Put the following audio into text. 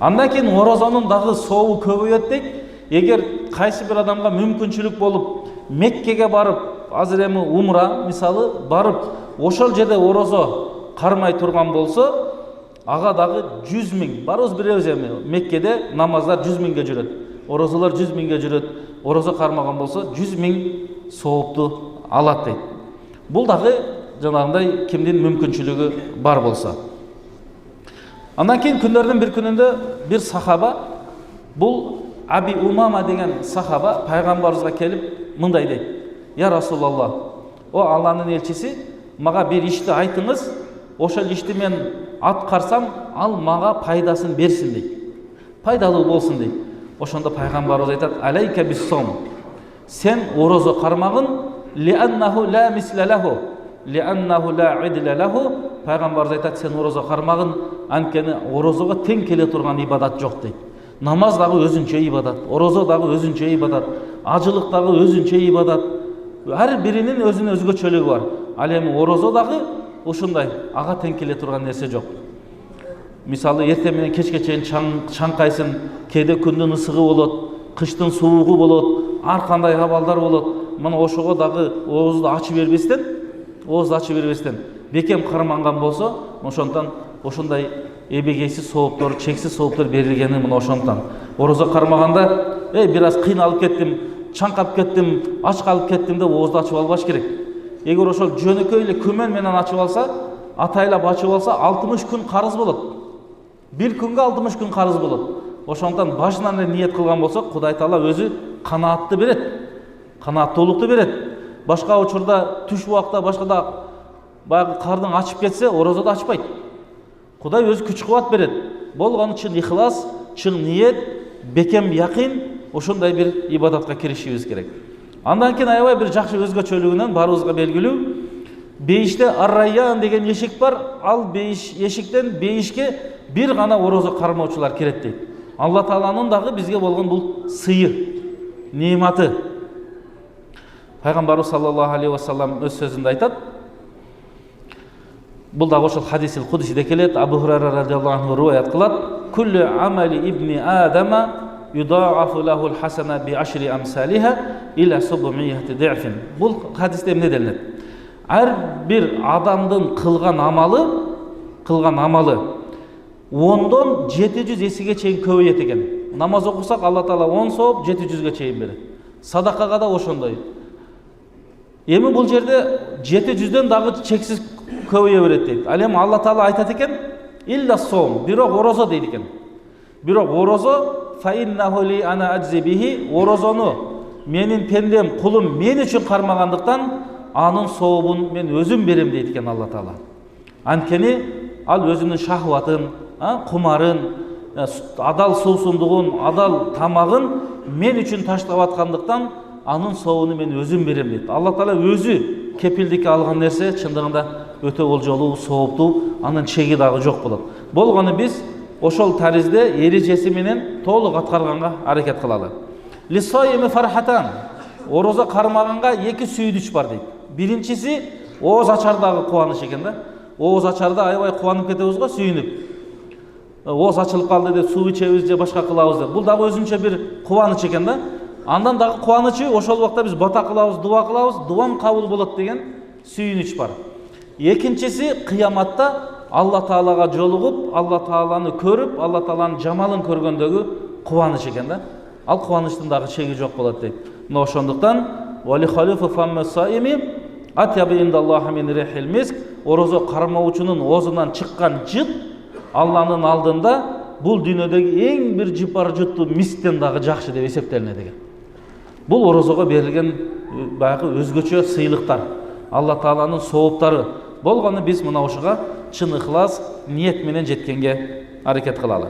Андан кийин орозонун дагы сообу көбөйөт дейт. Эгер кайсы бир адамга мүмкүнчүлүк болуп Меккеге барып, азыр эми умра мисалы барып, ошол жерде орозо кармай турган болсо, ага дагы 100 000, барыбыз билебиз эми Меккеде намаздар 100 000ге жүрөт. Орозолор 100 000ге жүрөт. Орозо кармаган болсо 100 000 соопту алат дейт. Бул дагы жанагындай кимдин мүмкүнчүлүгү бар болсо. Андан кийин күндөрдүн бир күнүндө бир сахаба, бул Аби Умама деген сахаба пайгамбарыбызга келип мындай дейт: "Я Расулаллах, о Алланын элчиси, мага бир ишти айтыңыз, ошол ишти мен аткарсам, ал мага пайдасын берсин" дейт. Пайдалуу болсун дейт. Ошондо пайгамбарыбыз айтат: "Алейка бис-сом." Сен орозо кармагын, лианнаху ла мисля лаху, лианнаху ла идля лаху. Пайгамбарыбыз айтат: "Сен орозо кармагын, анткени орозого тең келе турган ибадат жок" дейт. Намаз дагы өзүнчө ибадат, орозо дагы өзүнчө ибадат, ажылык дагы өзүнчө ибадат. Ар биринин өзүнүн өзгөчөлүгү бар. Ал эми орозо дагы ушундай, ага тең келе турган нерсе жок. Мисалы эртең менен кечке чейин чаңкайсың, кээде күндүн ысыгы болот, кыштын суугу болот, ар кандай абалдар болот. Мына ошого дагы оозду ачып бербестен, бекем карманган болсо, ошондон ошондой эбегейсиз сооптор, чексиз сооптор берилгени мына ошондон. Орозо кармаганда, бир аз кыйналып кеттим, чаңкап кеттим, ач калып кеттим деп оозду ачып албаш керек. Эгер ошол жөнөкөй эле күмөн менен ачып алса, атайлап ачып алса, 60 күн карыз болот. Bir күнгө 60 күн карыз болот. Ошондон башынан эле ниет кылган болсо, Кудай Таала өзү канаатты берет. Канааттуулукту берет. Башка учурда түш убакта башкада баягы кардың ачып кетсе, орозо да ачпайт. Кудай өзү күч кубат берет. Болгону чын ихлас, чын ниет, бекем якын, ошондой бир ибадатка киришибиз керек. Андан кийин аябай бир жакшы өзгөчөлүгүнөн барыбызга белгилүү, бейиште Ар-Райян деген эшик бар. Ал бейиш эшиктен бейишке бир гана орозо кармоочулар кирет дейт. Алла Тааланын дагы бизге болгон бул сыйы, нематы. Пайгамбарыбыз саллаллаху алейхи ва саллам өз сөзүндө айтат. Бул дагы ошол хадисил кудусиде келет. Абу Хурайра радиаллаху анху риваят кылат: "Куллу амали ибни Адама юдаафу лахул хасана би ашри амсалиха иля 700 дифин." Бул хадисте эмне делинет? Ар бир адамдын кылган амалы 10дон 700 эсеге чейин көбөйөт экен. Намаз окусак Алла Таала 10 сооп 700ге чейин берет. Садакага да ошондой. Эми бул жерде 700дөн дагы чексиз көбөйө берет дейт. Ал эми Алла Таала айтат экен: "Илля сом", бирок орозо дейт экен. Бирок орозо фа иннаху ли ана аджзи бихи, орозону менин пендем, кулум мен үчүн кармагандыктан анын сообун мен өзүм берем дейт экен Алла Таала. Анткени ал өзүнүн шахватын, кумарын, адал суусундугун, адал тамагын мен үчүн таштап аткандыктан анын сообуну мен өзүм берем дейт. Алла Таала өзү кепилдикке алган нерсе чындыгында өтө болжолуу, сооптуу, анын чеги дагы жок болот. Болгону биз ошол таризде эрежеси менен толук аткарганга аракет кылалы. Лисойми фархатан, орозо кармаганга эки сүйүнүч бар дейт. Биринчиси ооз ачардагы кубаныч экен да. Ооз ачарда аябай кубанып кетебиз го, сүйүнүп. Ооз ачылып калды деп суу ичебиз же башка кылабыз деп. Бул дагы өзүнчө бир кубаныч экен да. Андан дагы кубанычы ошол убакта биз бата кылабыз, дуа кылабыз, дуам кабыл болот деген сүйүнүч бар. Экинчиси кыяматта Алла Таалага жолугуп, Алла Тааланы көрүп, Алла Тааланын жамалын көргөндөгү кубаныч экен да. Ал кубанычтын дагы чеги жок болот дейт. Мына ошондуктан вали халифу фамма саими атяби индаллахи мин рихил миск, орозо кармоочунун оозунан чыккан жыт Алланын алдында бул дүйнөдөгү эң бир жыпар жыттуу мисктен дагы жакшы деп эсептелинет экен. Бул орозого берилген баягы өзгөчө сыйлыктар, Алла Тааланын сооптары. Болгону биз мына ушуга чын ыхлас, ниет менен жеткенге аракет кылалы.